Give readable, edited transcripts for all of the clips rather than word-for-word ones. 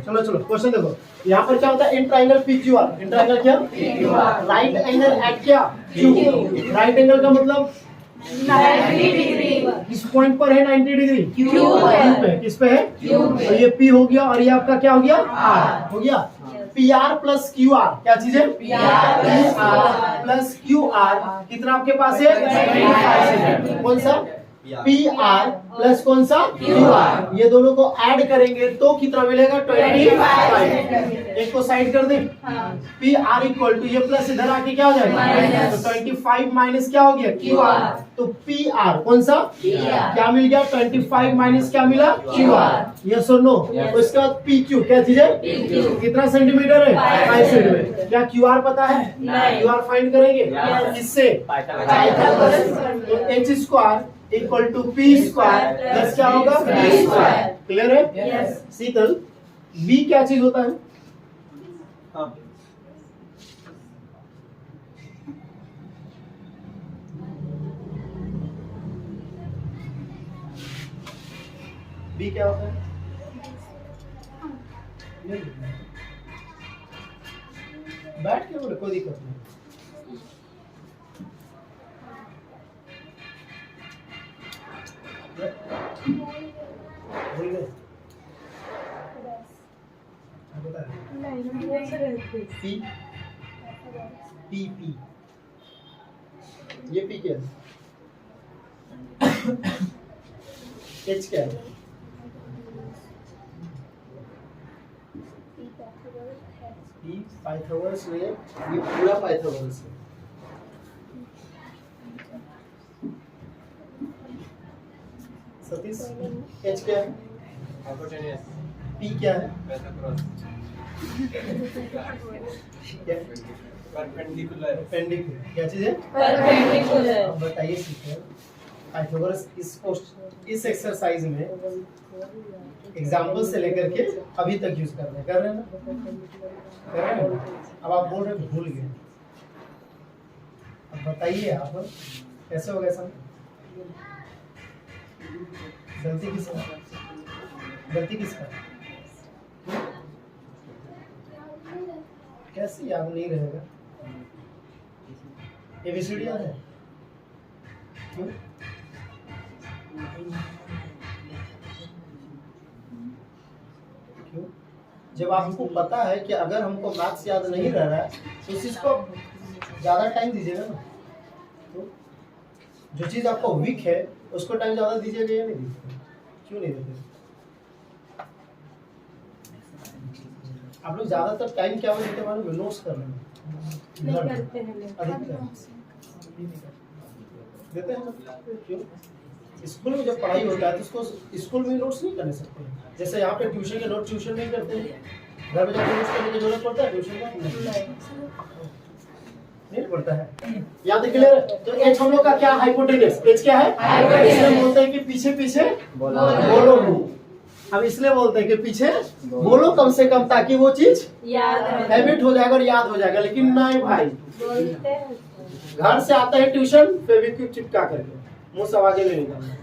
चलो चलो क्वेश्चन देखो, यहाँ पर क्या होता है, in triangle P Q R, in triangle क्या, राइट एंगल एट क्या, क्यू। राइट एंगल का मतलब 90 डिग्री किस पॉइंट पर है 90 डिग्री, क्यू पे। किस पे है, तो ये पी हो गया और ये आपका क्या हो गया, आर हो गया। P R plus Q R क्या चीज है, P R plus Q R कितना आपके पास है, कौन सा, पी आर प्लस कौन सा, क्यू आर। ये दोनों को ऐड करेंगे तो कितना मिलेगा, 25। एक को साइड कर दे, पी आर इक्वल टू ये प्लस इधर आके क्या हो जाएगा, तो 25 माइनस क्या हो गया, क्यू आर। तो पी आर कौन सा, क्या मिल गया, 25 माइनस क्या मिला, क्यू आर। यस और नो। तो इसके बाद पी क्यू क्या चीज है, कितना सेंटीमीटर है, 5 सेंटीमीटर। क्या क्यू आर पता है, क्यू आर फाइंड करेंगे किससे, तो H square equal to P square plus क्या होगा, बी स्क्वायर। क्लियर है। शीतल, बी क्या चीज होता है, बी क्या होता है, बैठ के बोले कोई दिक्कत नहीं। पी पी पी ये पी क्या है, एच क्या है, पी पाइथागोरस में ये पूरा पाइथागोरस है। सतीश, एच क्या है, पी क्या है, परपेंडिकुलर क्या चीज है, परपेंडिकुलर। अब बताइए सीखिए, पाइथागोरस इस एक्सरसाइज में एग्जाम्पल से लेकर के अभी तक यूज कर रहे हैं ना, कर रहे हैं। अब आप बोल रहे हैं भूल गए, अब बताइए आप कैसे होगा ऐसा, गलती किसका, गलती किसका, कैसे याद नहीं रहेगा, एबीसीडी याद है, क्यों, क्यों, जब आपको पता है कि अगर हमको मैथ्स याद नहीं रह रहा है तो उस चीज को ज्यादा टाइम दीजिएगा ना, तो जो चीज आपको वीक है उसको टाइम ज्यादा दीजिएगा या नहीं दीजिएगा, क्यों नहीं देते आप लोग, ज्यादातर टाइम क्या देते हैं, नोट्स करने में देते हैं, क्यों, स्कूल में जब पढ़ाई होता है तो उसको स्कूल में नोट्स नहीं करने सकते, जैसे यहाँ पे ट्यूशन के नोट ट्यूशन नहीं करते हैं, घर में जाकर नोट्स करने की जरूरत पड़ता है, ट्यूशन में नहीं पड़ता है। याद है, क्लियर। तो एच हम लोग का क्या, हाइपोटेनस, एच क्या है, इसलिए बोलते हैं कि पीछे पीछे बोलो, हम इसलिए बोलते हैं कि पीछे बोलो कम से कम, ताकि वो चीज हैबिट हो जाएगा और याद हो जाएगा। लेकिन नहीं भाई, घर से आता है ट्यूशन फेविक्विक चिपका करके मुंह से आगे नहीं निकालना।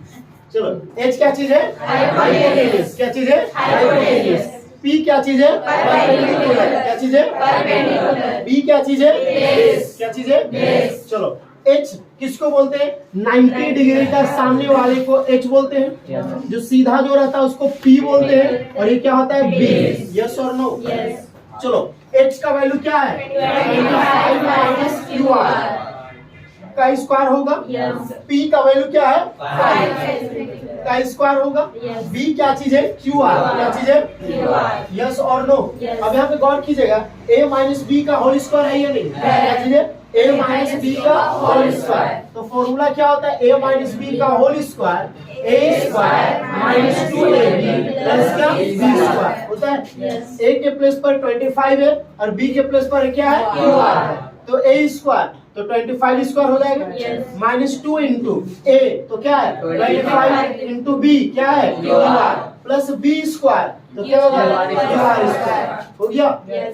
चलो, एच क्या चीज है, हाइपोटेनस। क्या चीज है, हाइपोटेनस। पी क्या चीज है, परपेंडिकुलर। क्या चीज है, परपेंडिकुलर। बी क्या चीज है, बेस। क्या चीज है, बेस। चलो, एच किसको बोलते हैं, 90 डिग्री का सामने वाले को एच बोलते हैं, जो सीधा जो रहता है उसको पी बोलते हैं, और ये क्या होता है, बेस। यस और नो, चलो, एच का वैल्यू क्या है, 25 माइनस क्यू आर का स्क्वायर होगा। पी का वैल्यू क्या है, 5 का स्क्वायर होगा। बी क्या चीज है, क्यू आर। क्या चीज है, यस और नो। अब यहाँ पे गौर कीजिएगा, ए माइनस बी का होल स्क्वायर है या नहीं, क्या चीज है, ए माइनस बी का होल स्क्वायर। तो फॉर्मूला क्या होता है, ए माइनस बी का होल स्क्वायर, ए स्क्वायर माइनस 2ab प्लस क्या, बी स्क्वायर होता है। ए के प्लेस पर 25 है और बी के प्लेस पर क्या है, क्यू आर है, तो ए स्क्वायर तो 25 स्क्वायर हो जाएगा, माइनस 2 इंटू ए तो क्या है 25 इंटू बी क्या है, Q R plus B square तो क्या हो जाएगा, क्यू आर स्क्वायर हो गया।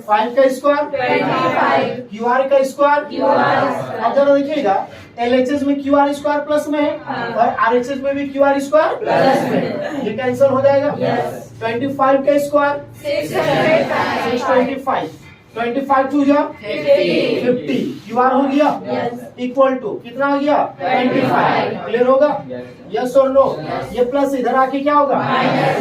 5 का स्क्वायर 25, क्यू आर का स्क्वायर क्यू आर। अब जरा देखिएगा, एलएचएस में क्यू आर स्क्वायर प्लस में है और आरएचएस में भी क्यू आर स्क्वायर प्लस में, ये कैंसिल हो जाएगा। 25 का स्क्वायर 625, 25 टू जा 50, QR हो गया इक्वल टू कितना हो गया 25, क्लियर होगा यस और नो। ये प्लस इधर आके क्या होगा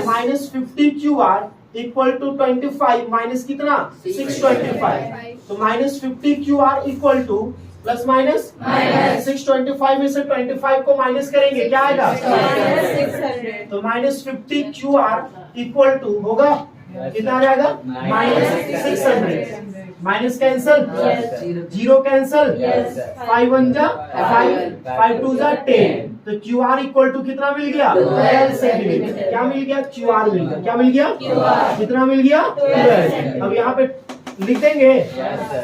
-50 QR इक्वल टू 25 माइनस कितना 625, तो -50 QR equal two plus minus 625 में से 25 को माइनस करेंगे क्या आएगा 600, तो -50 QR इक्वल टू होगा कितना आ जाएगा -600, माइनस कैंसल जीरो कैंसल 5 1 जा 5 2 जा 10, तो QR इक्वल टू कितना मिल गया 12 सेंटीमीटर। क्या मिल गया QR मिल गया, क्या मिल गया कितना मिल गया 12। अब यहाँ पे लिख देंगे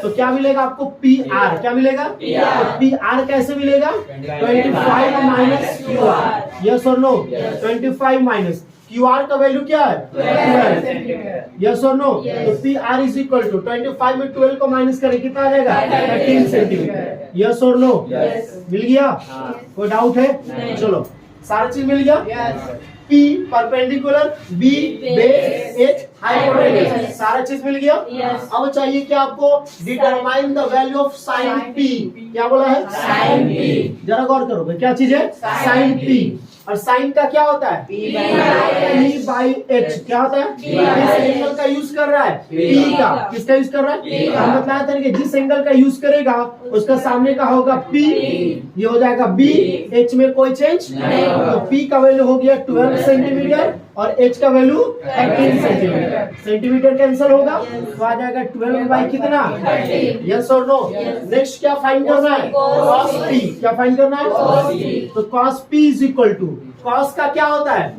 तो क्या मिलेगा आपको PR, क्या मिलेगा तो PR कैसे मिलेगा 25 माइनस QR, यस और नो 25 माइनस QR का वैल्यू क्या है 12, यस और नो। तो PR इज इक्वल टू 25 में 12 को माइनस करें कितना आ जाएगा 13 सेंटीमीटर, यस और नो मिल गया। कोई डाउट है चलो सारा चीज मिल गया। P perpendicular, B base, H hypotenuse, सारा चीज मिल गया। अब चाहिए क्या आपको determine the value of sine P, क्या बोला है साइन P, जरा गौर करोगे क्या चीज है साइन P, और साइन का क्या होता है P बाई H, क्या होता है किस एंगल का यूज कर रहा है P का, किसका यूज कर रहा है हम बताया था कि जिस एंगल का यूज करेगा उसका सामने का होगा P, ये हो जाएगा B, H में कोई चेंज नहीं, तो P का वैल्यू हो गया 12 सेंटीमीटर और H का वैल्यू 13 सेंटीमीटर, सेंटीमीटर कैंसिल होगा तो आ जाएगा 12 बाई कितना यस और नो। नेक्स्ट क्या फाइंड करना है cos P, क्या फाइंड करना है तो cos P is equal to cos का क्या होता है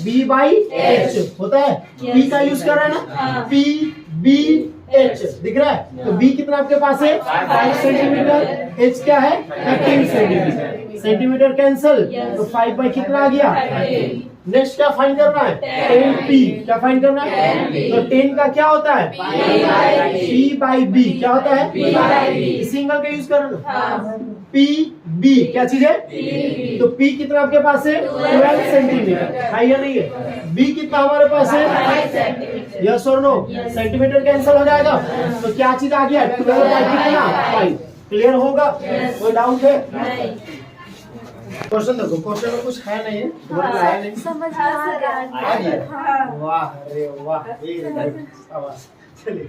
B बाई H होता है, P का यूज कर रहा है ना P B H दिख रहा है, तो B कितना आपके पास है 5 सेंटीमीटर, H क्या है 13 सेंटीमीटर, सेंटीमीटर कैंसिल तो 5 बाई कितना आ गया। नेक्स्ट क्या फाइंड करना है 10P, क्या फाइंड करना है तो 10 का क्या होता है P बाई B, क्या होता है सिंगल का यूज करना P B, क्या चीज है तो P कितना आपके पास है 12 सेंटीमीटर, है या नहीं है, B कितना हमारे पास है यस और नो, सेंटीमीटर कैंसिल हो जाएगा तो क्या चीज आ गया 12 बाई कितना 5, क्लियर होगा कोई डाउट है। क्वेश्चन देखो, क्वेश्चन में कुछ है नहीं है समझ आ गया वाह अरे वाह शाबाश चलिए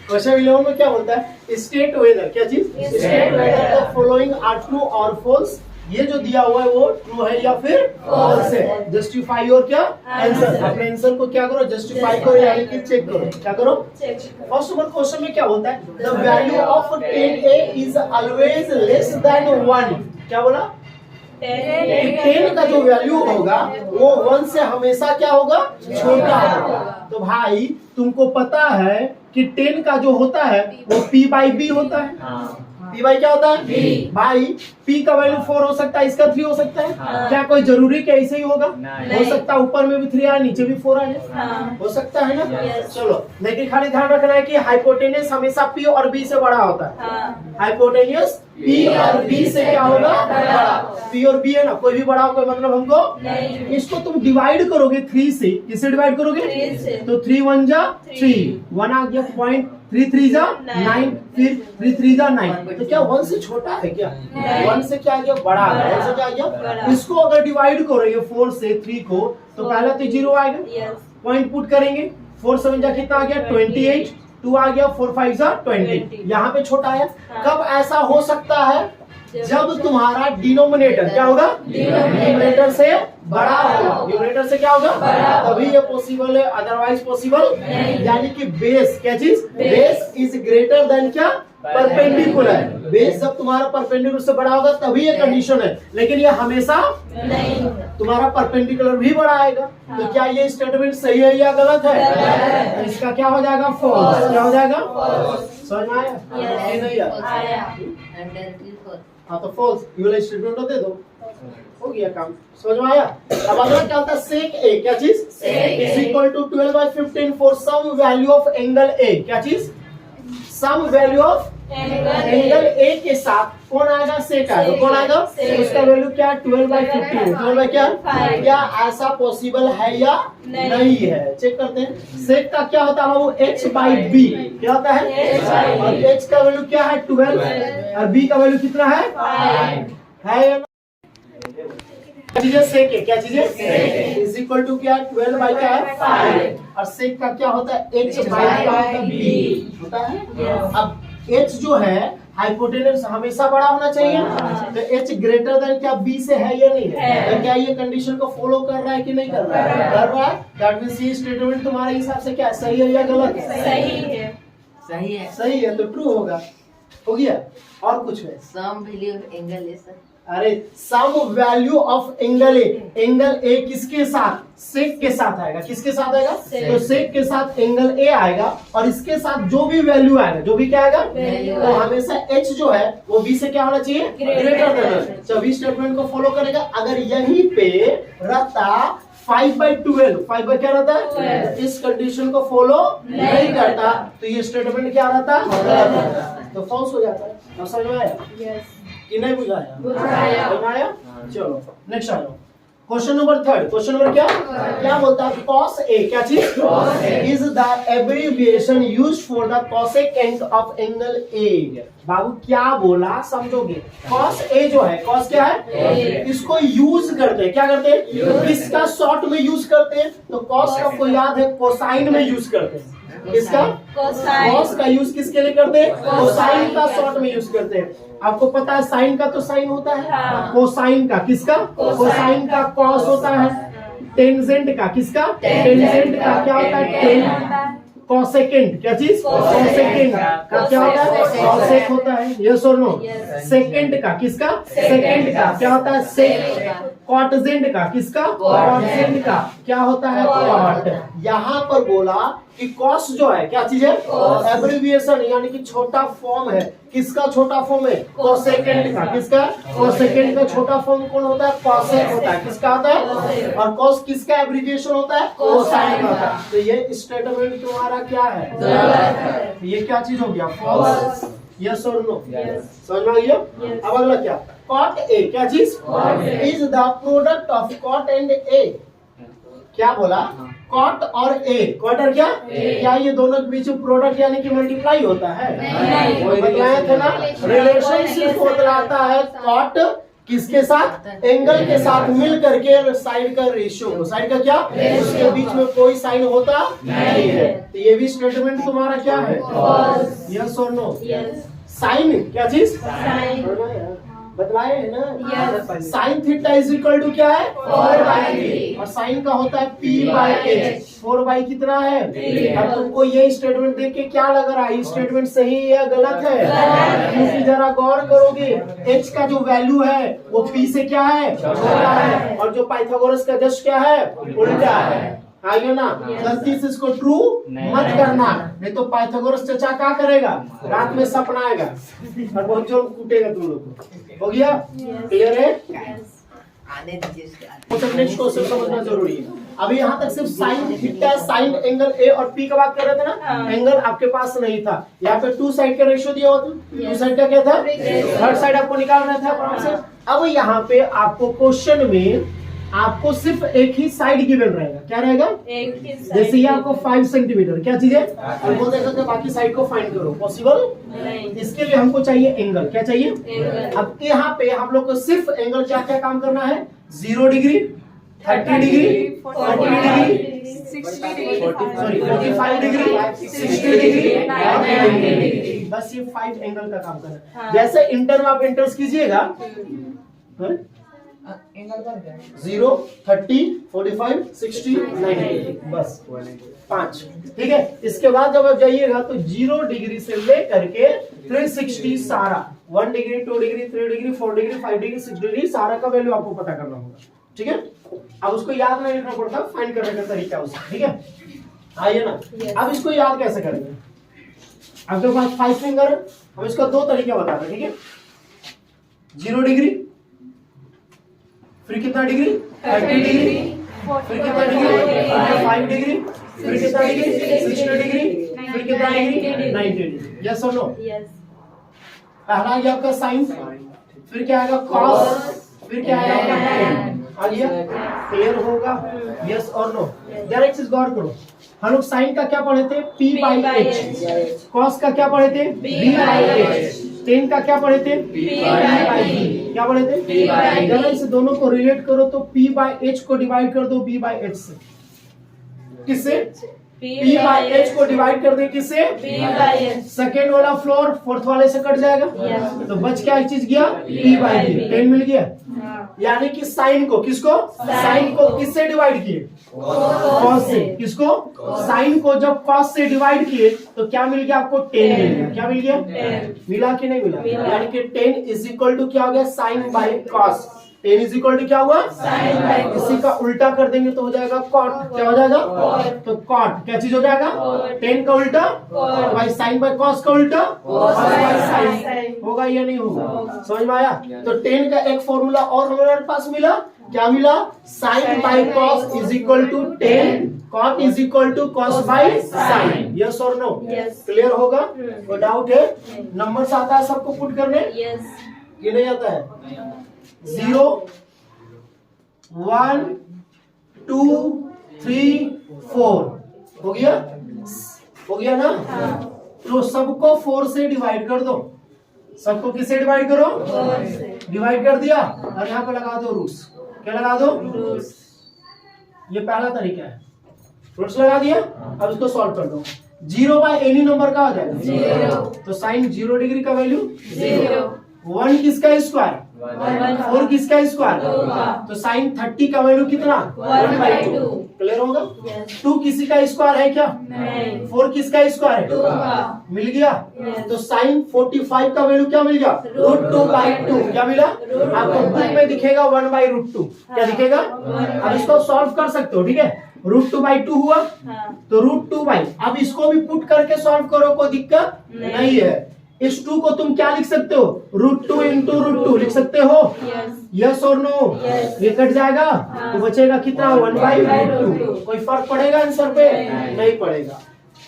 क्वेश्चन 11 में क्या बोलता है स्टेट वेदर, क्या चीज state whether the following are true और फॉल्स, ये जो दिया हुआ है वो ट्रू है या फिर फॉल्स है, जस्टिफाई और क्या आंसर, अपने आंसर को क्या करो जस्टिफाई करो यानी कि चेक करो, क्या करो फर्स्ट ऑफ ऑल क्वेश्चन में क्या बोलता है the value of 10A is always less than 1, क्या बोला 10 का जो वैल्यू होगा वो 1 से हमेशा क्या होगा छोटा होगा, तो भाई तुमको पता है कि 10 का जो होता है वो P बाई B होता है, P बाई क्या होता है भाई P का वैल्यू 4 हो सकता है, इसका 3 हो सकता है, क्या कोई जरूरी क्या ऐसे ही होगा हो सकता है ऊपर में भी 3 आए नीचे भी 4 आए हो सकता है ना चलो, लेकिन खाली ध्यान रखना है कि हाइपोटेन्यूस हमेशा P और B से बड़ा होता है, हाइपोटेन्यूस P और B से क्या होगा बड़ा, P और B है ना कोई भी बड़ा हो कोई मतलब हमको, इसको तुम डिवाइड करोगे 3 से, किससे डिवाइड करोगे तो 3 1 जा 3 1 आ गया पॉइंट, 3 3 जा 9 फिर 3 3 जा 9, तो क्या 1 से छोटा है क्या 1 से क्या आ गया बड़ा आ गया, 1 से क्या आ गया, इसको अगर डिवाइड करो ये 4 से 3 को तो पहला तो 0 आएगा, पॉइंट पुट करेंगे 4 7 जा कितना आ गया 28, 2 आ गया 4 5 जा 20, यहाँ पे छोटा है। कब ऐसा हो सकता है जब तुम्हारा डिनोमिनेटर क्या होगा न्यूमरेटर से बड़ा होगा, न्यूमरेटर से क्या होगा तभी ये पॉसिबल है, अदरवाइज पॉसिबल यानी कि बेस, क्या चीज बेस इज ग्रेटर देन क्या परपेंडिकुलर, बेस जब तुम्हारा परपेंडिकुलर से बड़ा होगा तभी ये कंडीशन है, लेकिन ये हमेशा नहीं तुम्हारा परपेंडिकुलर भी बड़ा आएगा, तो क्या ये स्टेटमेंट सही है या गलत है, तो इसका क्या हो जाएगा फॉल्स, क्या हो जाएगा समझ में आया नहीं आया हाँ तो फॉल्स ये वाला स्टेटमेंट दे दो, हो गया काम, समझ में आया। अब अगला क्या होता है सेक ए, क्या चीज is equal to 12 by 15 for some value of angle A, क्या चीज some value of angle A के साथ कौन आएगा, सेक आएगा। कौन आएगा, उसका वैल्यू क्या, 12/15। 12 क्या, क्या ऐसा पॉसिबल है या नहीं है, चेक करते हैं। सेक का क्या होता है बाबू, h/b। क्या होता है, और h का वैल्यू क्या है 12 और b का वैल्यू कितना है 5 है या क्या चीजें, सेक है, क्या चीजें इज इक्वल टू क्या, 12 बाई क्या है 5 और सेक का क्या होता है h/b होता है। अब h जो है हाइपोटेनस हमेशा बड़ा होना चाहिए ना, तो h ग्रेटर देन क्या b से है या नहीं है, तो क्या ये कंडीशन को फॉलो कर रहा है कि नहीं कर रहा है, कर रहा है। दैट मींस ये स्टेटमेंट तुम्हारे हिसाब से क्या सही है या गलत है, सही है तो ट्रू होगा, हो गया। और कुछ है, सम वैल्यू ऑफ एंगल है सर। अरे some value of angle A, angle A किसके साथ, सेक के साथ आएगा, किसके साथ आएगा, तो सेक के साथ एंगल ए आएगा और इसके साथ जो भी वैल्यू आएगा, जो भी क्या आएगा, तो हमेशा एच जो है वो बी से क्या होना चाहिए, ग्रेटर देन। सभी स्टेटमेंट को फॉलो करेगा। अगर यहीं पे रहता 5/12, 5 बाई क्या रहता है, इस कंडीशन को फॉलो नहीं करता तो ये स्टेटमेंट क्या रहता, तो फॉल्स हो जाता है। अब समझ में आया कि नहीं, बुझाया। चलो नेक्स्ट आ जाओ, क्वेश्चन नंबर 3। क्वेश्चन नंबर क्या बोलता है, cos A, क्या चीज, is the abbreviation used for the cosecant of angle A। बाबू क्या बोला समझोगे, cos A जो है, cos क्या है, इसको यूज करते हैं, क्या करते हैं, किसका शॉर्ट में यूज करते हैं, तो cos का आपको याद है कोसाइन में यूज करते हैं। इसका cos का यूज किसके लिए करते हैं, कोसाइन का शॉर्ट में यूज करते हैं। आपको पता है साइन का तो साइन होता है, कोसाइन का किसका, कोसाइन का कॉस होता है, टेंजेंट का किसका, टेंजेंट का क्या होता है, कॉसेकेंट, क्या चीज, कॉसेकेंट का क्या होता है, कॉसेक होता है, यस और नो। सेकेंड का किसका, सेकेंड का क्या होता है, सेक। कॉटजेंट का किसका, कॉटजेंट का क्या होता है, कॉट। यहाँ पर बोला कि कॉस जो है क्या चीज है, एब्रिविएशन यानी कि छोटा फॉर्म है, किसका छोटा फॉर्म है, कोसेकेंट का, किसका, कोसेकेंट का छोटा फॉर्म कौन होता है, कॉसेक होता है, किसका होता है, और कॉस किसका एब्रिविएशन होता है, कोसाइन होता है। तो ये स्टेटमेंट तुम्हारा क्या है, ये क्या चीज हो गया, फॉल्स, यस और नो, समझ में आ गया। अब अगला क्या, कॉट ए, क्या चीज, is the product of cot and a. क्या बोला, कॉट और ए, कॉट और क्या ये दोनों के बीच प्रोडक्ट यानी कि मल्टीप्लाई होता है, बताया था ना, रिलेशनशिप बतलाता है। कॉट किसके साथ, एंगल के साथ मिल करके साइड का रेशियो, साइड का क्या, उसके बीच में कोई साइन होता नहीं है। तो ये भी स्टेटमेंट तुम्हारा क्या है, यस और नो। साइन क्या चीज, बतलाए है ना, sine theta is equal to क्या है, 4/3 और साइन का होता है p/h। 4/, कितना है, अब तुमको ये स्टेटमेंट देख के क्या लग रहा है, स्टेटमेंट सही या गलत है, क्योंकि जरा गौर करोगे h का जो वैल्यू है वो p से क्या है, छोटा है, और जो पाइथागोरस का जस्ट क्या है, उल्टा है। आगे ना, गलती से इसको ट्रू मत करना, नहीं तो पाइथागोरस चचा क्या करेगा, रात में सपना आएगा और बहुत जोर कूटेगा तुम लोग को। हो गया, क्लियर है, आने दीजिए इसके आगे। तो नेक्स्ट क्वेश्चन समझना जरूरी है। अभी यहाँ तक सिर्फ sine theta, sign angle A और पी का बात कर रहे थे ना, एंगल आपके पास नहीं था, यहाँ पे 2 साइड का रेशियो दिया हुआ था, 2 साइड का क्या था, थर्ड साइड आपको निकालना था आराम से। अब यहाँ पे आपको क्वेश्चन में आपको सिर्फ एक ही साइड गिवन रहेगा, क्या रहेगा, जैसे ये आपको 5 सेंटीमीटर क्या चीज है, और बोलते हैं बाकी साइड को फाइंड करो, पॉसिबल नहीं। इसके लिए हमको चाहिए एंगल, क्या चाहिए एंगल। अब यहाँ पे हम लोग को सिर्फ एंगल क्या क्या काम करना है, 0 degree, 30 degree, 40 degree, sorry 45 degree, 60 degree और 90 डिग्री, बस ये 5 एंगल का काम करना है। जैसे इंटर में आप इंटर्स कीजिएगा, 0, 30, 45, 60, 90, बस 5, ठीक है। इसके बाद जब आप जाइएगा तो 0 डिग्री से लेकर के 360 सारा, 1 degree, 2 degree, 3 degree, 4 degree, 5 degree, 6 degree सारा का वैल्यू आपको पता करना होगा, ठीक है। अब उसको याद नहीं रखना पड़ता, फाइंड करने का तरीका उसका, ठीक है। आइए ना, अब इसको याद कैसे करेंगे, आपके पास 5 फिंगर है, हम इसका 2 तरीका बताते हैं, ठीक है। 0 डिग्री, फिर कितना डिग्री, 30 डिग्री, फिर कितना डिग्री, 5 डिग्री, फिर कितना डिग्री, 60 डिग्री, फिर कितना डिग्री, 90 डिग्री, यस और नो। पहला आ गया आपका साइन, फिर क्या आएगा कॉस, फिर क्या आएगा आपका टेन। आ गया, क्लियर होगा? यस और नो? जरा एक चीज गौर करो, हम लोग साइन का क्या पढ़े थे? P by H. कॉस का क्या पढ़े थे? B by H. टेन का क्या पढ़े थे? P by B. क्या पढ़े थे? P by. जरा इसे दोनों को रिलेट करो तो पी बाई एच को डिवाइड कर दो बी बाई एच से। किससे? पी बाई एच को डिवाइड कर दे किससे? B by H. सेकेंड वाला फ्लोर फोर्थ वाले से कट जाएगा, तो बच क्या एक चीज गया? P by B. टेन मिल गया। यानी कि साइन को, किसको? साइन को किससे डिवाइड किए? कॉस से। किसको? साइन को जब कॉस से डिवाइड किए तो क्या मिल गया आपको? 10 मिल गया। क्या मिल गया? मिला कि नहीं मिला? यानी कि 10 इज इक्वल टू क्या हो गया? Sine by cos. 10 is equal to क्या हुआ? Sine by. इसी का उल्टा कर देंगे तो हो जाएगा कॉट। क्या हो जाएगा? तो कॉट क्या चीज हो जाएगा? 10 का उल्टा बाई साइन बाई कॉस का उल्टा साइन। होगा या नहीं होगा? समझ में आया? तो 10 का एक फॉर्मूला और हमारे पास मिला। क्या मिला? Sine by cos is equal to 10, cot is equal to cos by sine. Yes और नो? क्लियर होगा? कोई डाउट है? नंबर्स आता है सबको पुट करने? ये नहीं आता है? 0 1 2 3 4 हो गया? हो गया ना? तो सबको 4 से डिवाइड कर दो। सबको किससे डिवाइड करो? डिवाइड कर दिया और यहाँ पे लगा दो रूट्स। क्या लगा दो? ये पहला तरीका है, रूट्स लगा दिया। अब इसको सॉल्व कर दो। 0 बाय एनी नंबर का आ जाएगा 0, तो साइन 0 डिग्री का वैल्यू 0। 1 किसका स्क्वायर? 4 किसका स्क्वायर? तो साइन 30 का वैल्यू कितना? 1/2। क्लियर होगा? 2 किसी का स्क्वायर है क्या? 4 किसका स्क्वायर है? मिल गया। तो साइन 45 का वैल्यू क्या मिल गया? √2/2। क्या मिला? आपको बुक में दिखेगा 1/√2। क्या दिखेगा? अब इसको सॉल्व कर सकते हो, ठीक है? √2/2 हुआ, तो √2/, अब इसको भी पुट करके सॉल्व करो, कोई दिक्कत नहीं है। इस 2 को तुम क्या लिख सकते हो? √2 इंटू √2 लिख सकते हो? यस और नो? ये कट जाएगा तो बचेगा कितना? 1/√2। कोई फर्क पड़ेगा आंसर पे? नहीं पड़ेगा।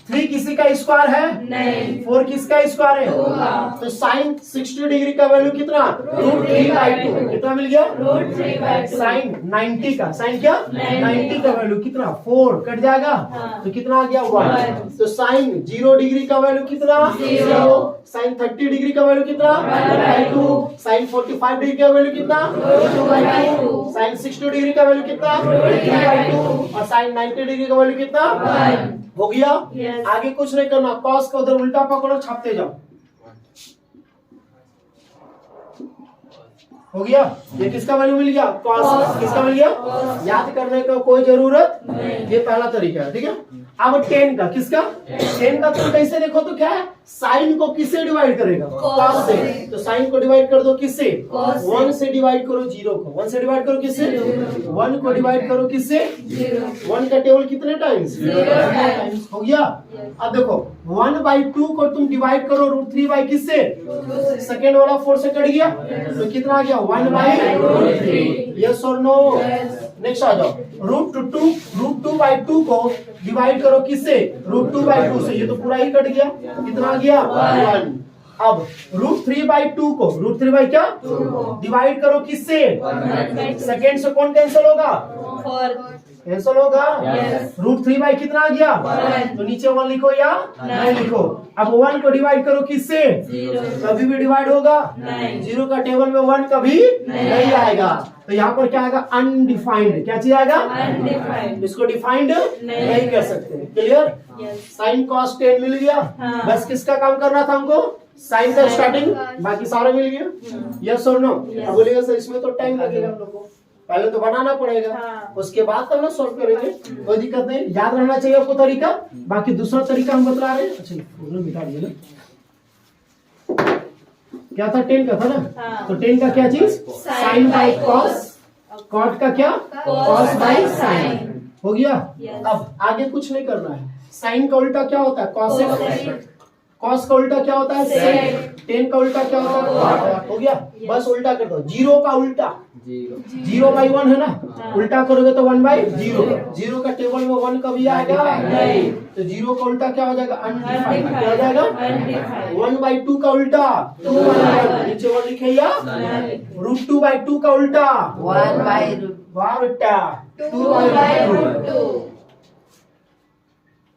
3 किसी का स्क्वायर है? नहीं। 4 किसका स्क्वायर है? तो साइन 60 डिग्री का वैल्यू कितना? √3/2। कितना मिल गया? √3/2। साइन 90 का, साइन क्या? 90 का वैल्यू कितना? 4 कट जाएगा तो कितना आ गया? 1। तो साइन 0 डिग्री का वैल्यू कितना? 0। साइन 30 डिग्री का वैल्यू कितना? 1/2। साइन 45 डिग्री का वैल्यू कितना? √2/2। साइन 60 डिग्री का वैल्यू कितना? √3/2। और साइन 90 डिग्री का वैल्यू कितना? 1। हो गया? आगे कुछ नहीं करना, कॉस का उधर उल्टा पकड़ो, छापते जाओ। हो गया? ये किसका वैल्यू मिल गया? कॉस। किसका मिल गया? याद करने का कोई जरूरत नहीं। ये पहला तरीका है, ठीक है? अब 10 का, किसका? 10 का तुम कैसे देखो तो क्या है? साइन को किससे डिवाइड करेगा? कॉस से। तो साइन को डिवाइड कर दो किससे? 1 से डिवाइड करो 0 को। 1 से डिवाइड करो किससे? 1 को डिवाइड करो किससे? 1 का टेबल कितने टाइम्स? 0 टाइम्स। हो गया? अब देखो 1/2 को तुम डिवाइड करो √3 किससे? सेकेंड वाला 4 से कट गया तो कितना आ गया? 1/√3। यस और नो? नेक्स्ट आ जाओ, √2/2 को डिवाइड करो किससे? √2/2 से। ये तो पूरा ही कट गया, कितना आ गया? 1। अब √3/2 को, √3 क्या डिवाइड करो किससे? सेकेंड से कौन कैंसिल होगा? कैंसिल होगा। √3 कितना आ गया? तो नीचे 1 लिखो या नहीं लिखो। अब 1 को डिवाइड करो किससे? कभी भी डिवाइड होगा? 0 का टेबल में 1 कभी नहीं आएगा। तो यहाँ पर क्या आएगा? अनडिफाइंड। क्या चीज आएगा? अनडिफाइंड। इसको डिफाइंड नहीं कर सकते। क्लियर? साइन कॉस 10 मिल गया। बस किसका काम करना था हमको? साइन का स्टार्टिंग, बाकी सारा मिल गया। यस और नो? अब बोलिएगा सर इसमें तो टाइम लगेगा हम लोग को, पहले तो बनाना पड़ेगा, उसके बाद तो हम लोग सॉल्व करेंगे। कोई दिक्कत नहीं, याद रहना चाहिए आपको तरीका। बाकी दूसरा तरीका हम बता रहे हैं। अच्छा मिटा दिए ना, क्या था? 10 का था ना? तो 10 का क्या चीज? Sign by cos. कॉट का क्या? Cos by sign. हो गया? अब आगे कुछ नहीं करना है। साइन का उल्टा क्या होता है? कॉस। कॉस का उल्टा क्या होता है? सेक। 10 का उल्टा क्या होता है? कॉट। हो गया? बस उल्टा कर दो। 0 का उल्टा जीरो बाई वन है ना, उल्टा करोगे तो 1/0। जीरो का टेबल में 1 कभी आएगा नहीं, तो जीरो का उल्टा क्या हो जाएगा, अनडिफाइंड। क्या हो जाएगा, 1/2 का उल्टा 2/1, नीचे 1 लिखे या √2/2 का उल्टा 1/√2 उल्टा 2/2,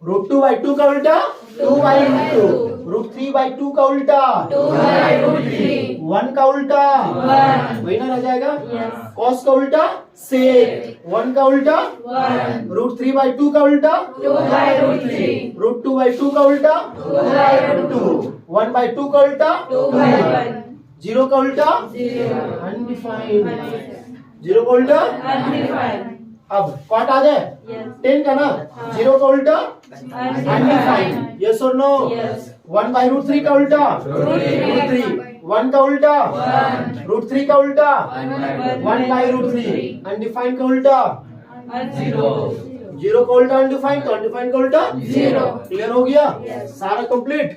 √2/2 का उल्टा 2/2, √3/2 का उल्टा 1 का उल्टा 1, वही ना रह जाएगा। cos का उल्टा sec, 1 का उल्टा 1, √3/2 का उल्टा 2/√3, √2/2 का उल्टा 2/2, 1/2 का उल्टा 2/1, 0 का उल्टा अनडिफाइंड, 0 का उल्टा अनडिफाइंड। अब कॉट आ जाए 10 का ना, 0 का उल्टा अनडिफाइंड, यस और नो। 1/√3 का उल्टा √3, 1 का उल्टा √3 का उल्टा 1/√3, अनडिफाइंड का उल्टा 0 का उल्टा अनडिफाइंड, तो अनडिफाइंड का उल्टा 0। क्लियर हो गया सारा कंप्लीट।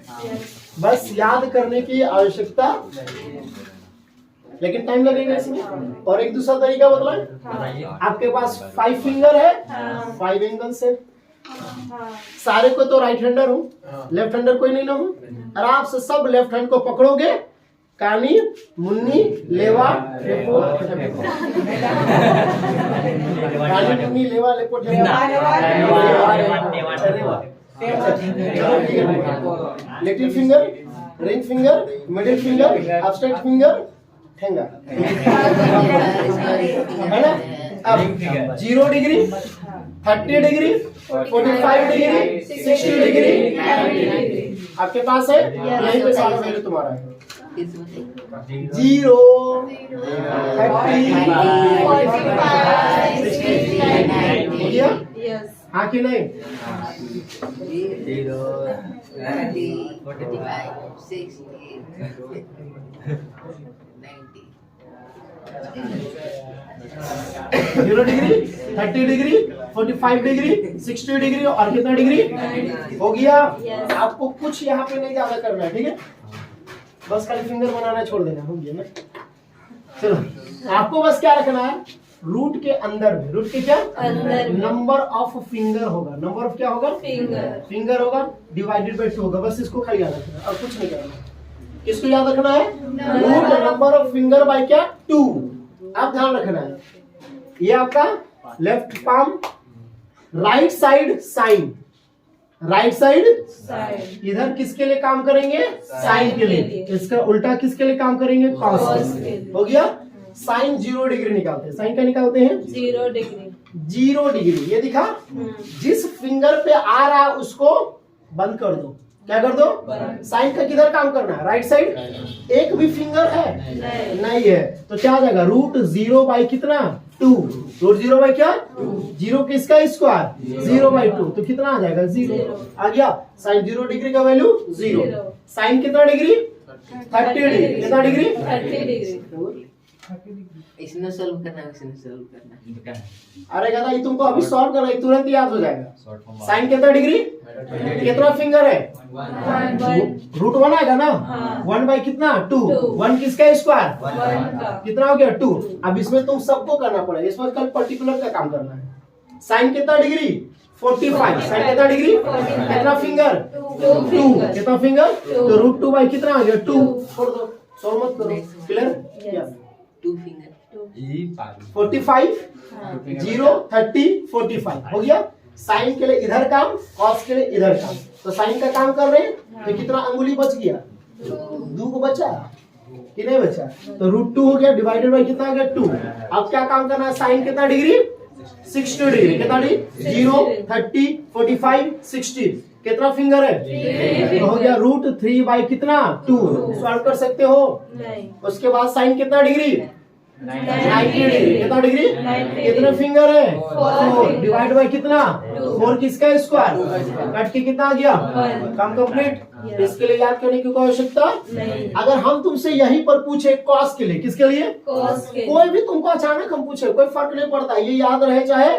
बस याद करने की आवश्यकता, लेकिन टाइम लगेगा इसमें। और एक दूसरा तरीका बताएं, आपके पास 5 फिंगर है, 5 एंगल्स है, सारे को तो राइट हैंडर हूँ, लेफ्ट हैंडर कोई नहीं ना हूँ, आराम से सब लेफ्ट हैंड को पकड़ोगे, कानी मुन्नी लेवा लेपो, कानी मुन्नी लेवा लेपो little finger, ring finger, middle finger, अपस्ट्रैक्ट finger, ठेंगा, है ना। अब 0 डिग्री, 30 डिग्री, 45 डिग्री, 60 डिग्री आपके पास है, यहीं पे सारा वैल्यू तुम्हारा है। 0, 30, 45, 60 हो गया, हाँ कि नहीं। 0, 30, 45, 60, 90, 0 डिग्री, 30 डिग्री, 45 डिग्री, 60 डिग्री और कितना डिग्री हो गया। आपको कुछ यहाँ पे नहीं ज्यादा करना है, ठीक है, बस खाली फिंगर बनाना छोड़ देना, हो गया ना। चलो आपको बस क्या रखना है, रूट के अंदर में, रूट के क्या अंदर नंबर ऑफ फिंगर होगा, नंबर ऑफ क्या होगा, फिंगर होगा, डिवाइडेड बाय 2 होगा, बस इसको खाली याद रखना और कुछ नहीं करना। किसको याद रखना है, root number of finger by क्या 2। आप ध्यान रखना है, ये आपका left palm, right side sine, right side इधर किसके लिए काम करेंगे, साइन के लिए, इसका उल्टा किसके लिए काम करेंगे, कॉस के लिए। हो गया। साइन 0 डिग्री निकालते हैं, साइन क्या निकालते हैं, 0 डिग्री। 0 डिग्री ये दिखा, जिस फिंगर पे आ रहा है उसको बंद कर दो, क्या कर दो, साइन का किधर काम करना है, राइट साइड। एक भी फिंगर है नहीं है, तो क्या आ जाएगा, √0 बाई कितना 2, √0 बाई क्या 0, किसका स्क्वायर 0/2, तो कितना आ जाएगा 0 आ गया। साइन 0 डिग्री का वैल्यू 0, साइन कितना डिग्री 30 डिग्री, कितना डिग्री 30 डिग्री। इसमें सॉल्व करना है, इसमें सॉल्व करना है। अरे गधा, ये तुमको अभी सॉल्व करना है, तुरंत याद हो जाएगा। साइन कितना डिग्री, कितना फिंगर है, √1 आएगा ना, 1 बाई कितना 2, 1 किसका स्क्वायर कितना हो गया 2। अब इसमें तुम सबको करना पड़ेगा, इसमें कल पर्टिकुलर का काम करना है। साइन कितना डिग्री 45, साइन कितना डिग्री, कितना फिंगर 2, कितना फिंगर, तो √2 बाई कितना आ गया 2, छोड़ दो, सॉल्व मत करो। क्लियर, 2 फिंगर 45, 0, 30, 45 हो गया। साइन के लिए इधर काम, कॉस के लिए इधर काम, तो साइन का काम कर रहे हैं, तो कितना अंगुली बच गया, 2 को बचा कि नहीं बचा, तो √2 हो गया, डिवाइडेड बाय कितना हो गया 2। अब क्या काम करना है, साइन कितना डिग्री 60 डिग्री, कितना डिग्री 0, 30, 45, 60, कितना फिंगर है, तो हो गया √3 बाई कितना 2, सॉल्व कर सकते हो। उसके बाद साइन कितना डिग्री 90 डिग्री, कितना डिग्री, कितने फिंगर है 4, डिवाइड बाय कितना 4, किसका स्क्वायर, कट के कितना आ गया, काम कंप्लीट। इसके लिए याद करने की कोई आवश्यकता अगर हम तुमसे यहीं पर पूछे कॉस के लिए, किसके लिए, कोई भी तुमको अचानक हम पूछे, कोई फर्क नहीं पड़ता, ये याद रहे चाहे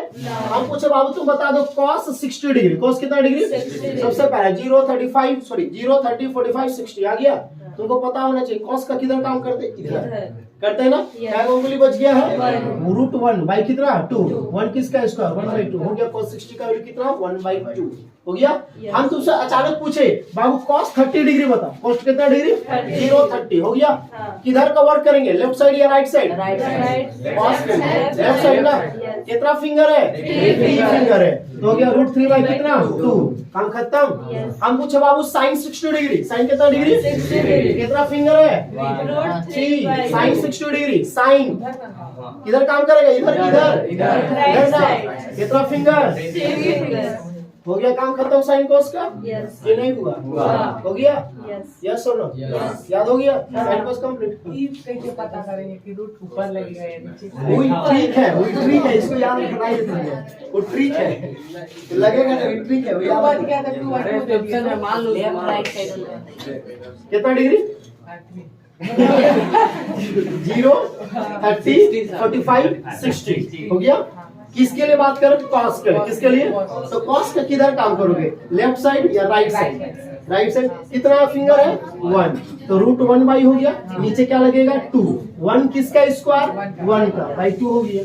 हम पूछे बाबू तुम बता दो कॉस 60 डिग्री, कॉस कितना डिग्री, सबसे पहले 0, 30, 45, 60 आ गया। तुमको पता होना चाहिए कॉस का किधर काम करते इधर इधर। करते हैं ना। Yes. क्या उंगली बच गया है One. रूट 1 बाई कितना 2 1 किसका स्क्वायर 1/2 हो गया cos 60 का वैल्यू कितना 1/2 हो गया। Yes. हम तुमसे अचानक पूछे बाबू cos 30 डिग्री बताओ cos कितना डिग्री 30. 0 30 हो गया। हाँ। किधर का वर्क करेंगे लेफ्ट साइड या right side right Right. cos Left. Left side ना Yes. कितना फिंगर है Three 3 फिंगर है तो हो गया रूट 3 बाई कितना 2 काम खत्म। Yes. हम पूछे बाबू sin 60 डिग्री sin कितना डिग्री 60 डिग्री। कितना फिंगर है Root 3 3 sin 60 डिग्री sin किधर काम करेगा इधर इधर इधर। Right ना side. कितना फिंगर finger. हो गया काम खत्म sin cos का Yes. ये नहीं हुआ हुआ। हो गया Yes. यस और नो Yes. याद हो गया sin cos कंप्लीट कैसे पता करेंगे कि रूट ऊपर लगेगा या नीचे? वही ट्रिक है वही ट्रिक है इसको याद रखना है तुमको वो ट्रिक है लगेगा ना वही ट्रिक है वो टू याद बच रखना। गया था टू अरे बच ऑप्शन में मान लो लेफ्ट राइट साइड कितना डिग्री 0 30 45 60 हो गया। किसके लिए बात करें कॉस के लिए किसके लिए तो कॉस का किधर काम करोगे लेफ्ट साइड या राइट साइड राइट साइड कितना फिंगर है 1 तो रूट 1 बाई हो गया नीचे क्या लगेगा 2 1 किसका स्क्वायर 1 का बाई 2 हो गया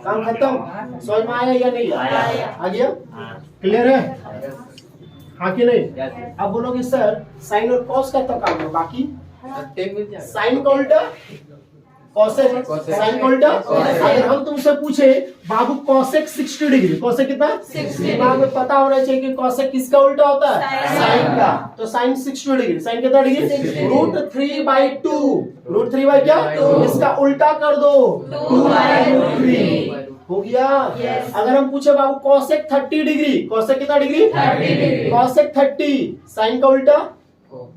काम खत्म। समझ में आया या नहीं आया। आ गया क्लियर है हाँ कि नहीं। अब बोलोगे सर साइन और कॉस का तो काम है बाकी साइन का उल्टा कॉसेक साइन का उल्टा अगर हम तुमसे पूछे बाबू कॉसेक 60 डिग्री कॉसेक कितना 60 दिमाग में पता होना चाहिए कि कॉसेक किसका उल्टा होता है Sin. साइन का तो साइन 60 डिग्री साइन कितना डिग्री 60 रूट 3/2 रूट 3 बाई क्या 2 इसका उल्टा कर दो 2/3 हो गया। Yes. अगर हम पूछे बाबू कॉसेक 30 डिग्री कॉसेक कितना डिग्री 30 डिग्री। कॉसेक 30 साइन का उल्टा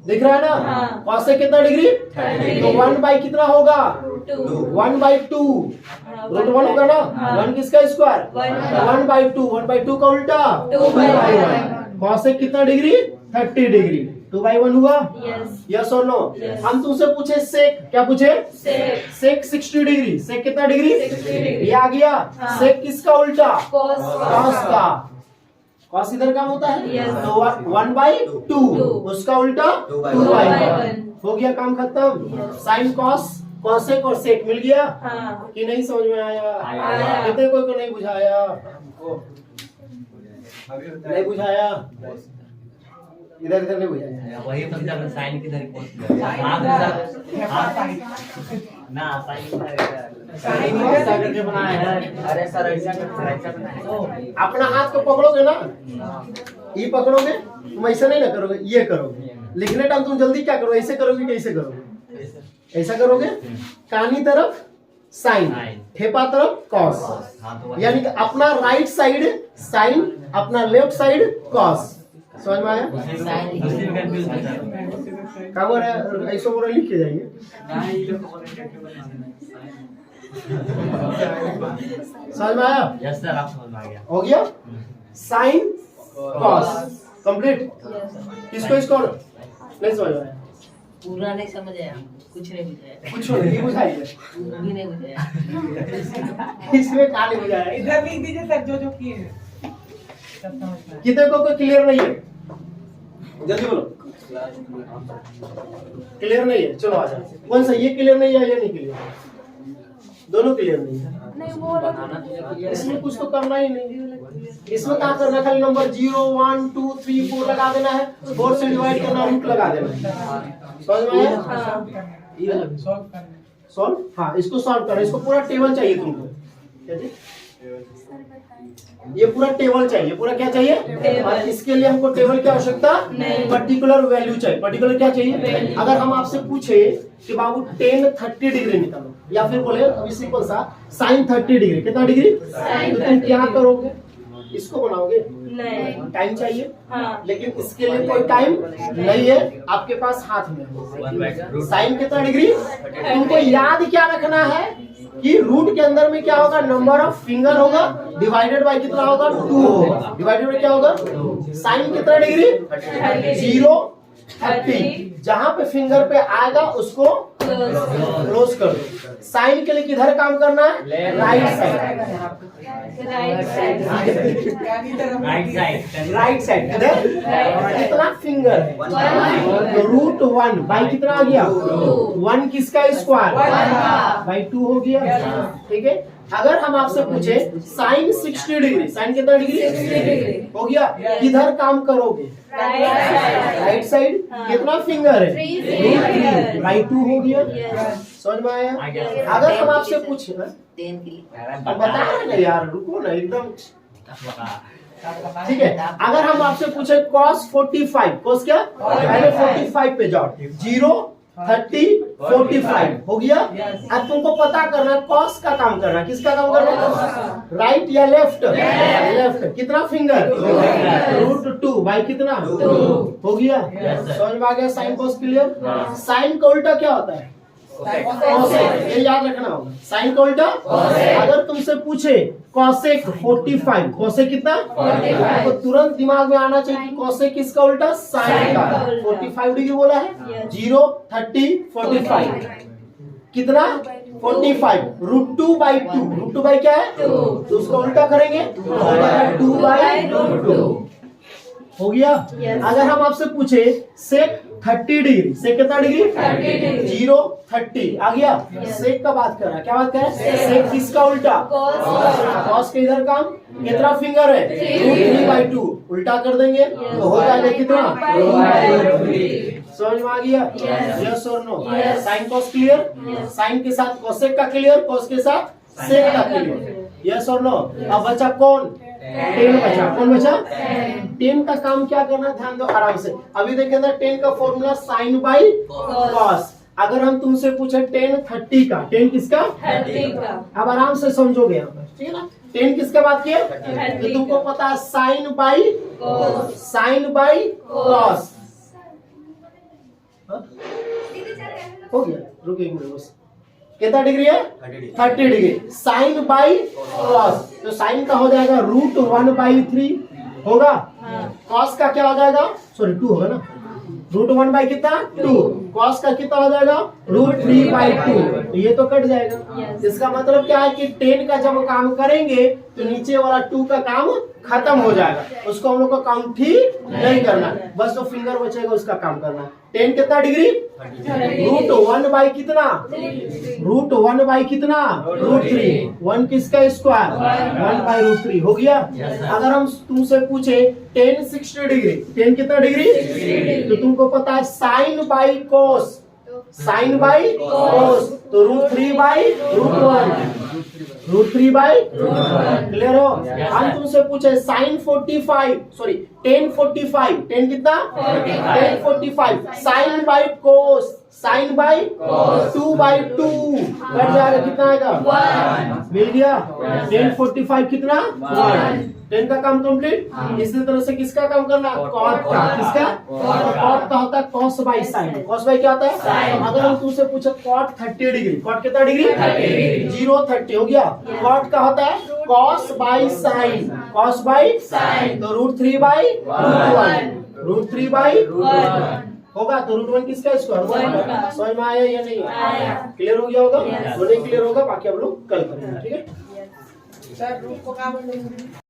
दिख रहा है ना हाँ। कॉसेक कितना डिग्री 30 तो 1 बाई कितना होगा 2 1/2 रूट 1 होगा ना हाँ। 1 किसका स्क्वायर One. 1/2 का उल्टा 2/1 कॉसेक कितना डिग्री 30 डिग्री 2/1 हुआ Yes. यस और नो। Yes. हम तुमसे पूछे सेक क्या पूछे Sec. सेक 60 डिग्री सेक कितना डिग्री 60 डिग्री। ये आ गया हाँ। सेक किसका उल्टा Cos. कॉस का कॉस इधर का होता है Yes. तो 1/2 उसका उल्टा 2/1 हो गया काम खत्म। Yes. साइन कॉस कॉसेक और सेक मिल गया हाँ। कि नहीं समझ में आया आया। कितने कोई को नहीं बुझाया नहीं बुझाया इधर इधर नहीं बुझाया वही मतलब साइन किधर ना साइन ऐसा करके बनाया है। अरे सर ऐसा करके अपना हाथ को पकड़ोगे ना ये पकड़ोगे तुम ऐसा नहीं ना करोगे ये करोगे लिखने टाइम तुम जल्दी क्या करोगे ऐसे करोगे कि ऐसे करोगे ऐसा करोगे कानी तरफ साइन ठेपा तरफ कॉस यानी कि अपना राइट साइड साइन अपना लेफ्ट साइड कॉस समझ में आया क्या बोल रहा है ऐसा बोल लिख के जाएंगे समझ में आया यस सर आप समझ में आ गया हो गया साइन कॉस कंप्लीट किसको इसको नहीं समझ में आया पूरा नहीं समझ आया कुछ नहीं बुझाया कुछ नहीं बुझाइए भी नहीं बुझाया इसमें क्या नहीं बुझाया इधर लिख दीजिए सर जो जो किए हैं सब समझ में आया। कितने को क्लियर नहीं है जल्दी बोलो क्लियर नहीं है चलो आ जाओ कौन सा ये क्लियर नहीं है या नहीं क्लियर दोनों क्लियर नहीं है इसमें कुछ तो करना ही नहीं इसमें क्या करना खाली नंबर 0 1 2 3 4 लगा देना है 4 से डिवाइड करना रूट लगा देना है समझ में आया सॉल्व करना सॉल्व हाँ इसको सॉल्व करना इसको पूरा टेबल चाहिए तुमको क्या जी? ये पूरा टेबल चाहिए पूरा क्या चाहिए टेबल। और इसके लिए हमको टेबल की आवश्यकता नहीं। पर्टिकुलर वैल्यू चाहिए पर्टिकुलर क्या चाहिए अगर हम आपसे पूछे कि बाबू टेन 30 डिग्री निकालो या फिर बोले अभी सिंपल सा साइन 30 डिग्री कितना डिग्री Sin तो तुम 30 क्या करोगे इसको बनाओगे नहीं टाइम चाहिए हाँ। लेकिन इसके लिए कोई टाइम नहीं है आपके पास हाथ में साइन कितना डिग्री तुमको याद क्या रखना है कि रूट के अंदर में क्या होगा नंबर ऑफ फिंगर होगा डिवाइडेड बाय कितना होगा 2 होगा डिवाइडेड बाय क्या होगा साइन कितना डिग्री 0 30 जहां पे फिंगर पे आएगा उसको क्लोज कर दो। साइन के लिए किधर काम करना है? Right side. Right side, right side, right side किधर? कितना फिंगर है? तो रूट 1 बाई कितना आ गया? 1 किसका स्क्वायर? बाई 2 हो गया। ठीक है, अगर हम आपसे पूछे साइन 60 डिग्री, साइन कितना डिग्री हो गया? किधर काम करोगे? Right side. कितना फिंगर है? बाई 2 हो गया। समझ में आया? अगर हम आपसे पूछे 10 के लिए अब बता रहे ना यार, रुको ना एकदम। ठीक है, अगर हम आपसे पूछे cos 45, cos क्या? पहले 45 पे जाओ, 0 30 45 हो गया। अब तुमको पता करना है cos का काम करना, किसका काम करना है? राइट या लेफ्ट? लेफ्ट। कितना फिंगर? रूट 2 बाई कितना? हो गया। समझ में आ गया? Sign cos clear. साइन का उल्टा क्या होता है? कोसेक। ये याद रखना होगा। साइन का उल्टा अगर तुमसे पूछे कोसेक 45, कोसेक कितना? तो तुरंत दिमाग में आना चाहिए कि कोसेक किसका उल्टा? साइन का। 45 डिग्री बोला है। 0 30 45 कितना? 45 रूट 2 बाई 2। रूट 2 बाई क्या है? तो उसका उल्टा करेंगे 2 बाई रूट 2 हो गया। अगर हम आपसे पूछे सेक 30 डिग्री, सेक कितना डिग्री? 0 30 आ गया। सेक का बात कर रहा है, क्या बात कर रहा है? सेक किसका उल्टा? कॉस के इधर काम कितना फिंगर है? रूट 3 बाई 2 उल्टा कर देंगे तो हो जाएगा कितना? समझ में आ गया? यस और no? Sine cos clear. Sine के साथ कोसेक का क्लियर, कॉस के साथ सेक का क्लियर। यस और नो? अब बचा कौन? 10 बचा। कौन बचा? 10 का काम क्या करना? ध्यान दो आराम से। अभी देखें ना 10 का फॉर्मूला साइन बाई कॉस। अगर हम तुमसे पूछे 10 30 का, 10 किसका? 30 का। अब आराम से समझोगे यहाँ पर, ठीक है ना? 10 किसके बात किया? तो तुमको पता है साइन बाई कॉस। हो गया, रुकिए एक मिनट बस। कितना डिग्री है? 30 डिग्री। साइन बाई कॉस, तो साइन का हो जाएगा रूट 1 बाई 3 होगा। कॉस का क्या हो जाएगा? सॉरी 2 होगा ना। रूट 1 बाई कितना? 2। कॉस का कितना हो जाएगा? Root 3 by 2। तो ये तो कट जाएगा। इसका मतलब क्या है कि 10 का जब काम करेंगे तो नीचे वाला 2 का काम खत्म हो जाएगा। उसको हम लोग को काउंट ठीक नहीं करना, बस जो फिंगर बचेगा उसका काम करना। 10 कितना डिग्री? रूट 1 बाई कितना? रूट 1 बाई कितना? रूट 3। 1 किसका स्क्वायर? 1 बाई रूट 3 हो गया। अगर हम तुमसे पूछे 10 60 डिग्री, 10 कितना डिग्री? तो तुमको पता है sine by cos, sine by cos तो root 3 by root 1, root 3 by clear हो? हम तुमसे पूछे साइन 45 सॉरी 10 45, 10 कितना? 10 45 sine by cos, sine by 2 by 2 cut जाएगा, कितना आएगा? मिल गया। 10 45 कितना? 10 का काम कंप्लीट। इसी तरह से किसका काम करना? कॉट का। किसका? कॉट का होता है cos by sine. Cos by क्या होता है? अगर हम तुमसे पूछे कॉट 30 डिग्री, कॉट कितना डिग्री? 0 30 हो गया। कॉट का होता है cos by sine, cos by sine तो root 3 by root 1, root 3 by होगा तो रूट 1 किसका स्क्वायर? समझ में आया या नहीं? क्लियर हो गया होगा? तो नहीं क्लियर होगा बाकी हम लोग कल करेंगे, ठीक है? सर रूट को काम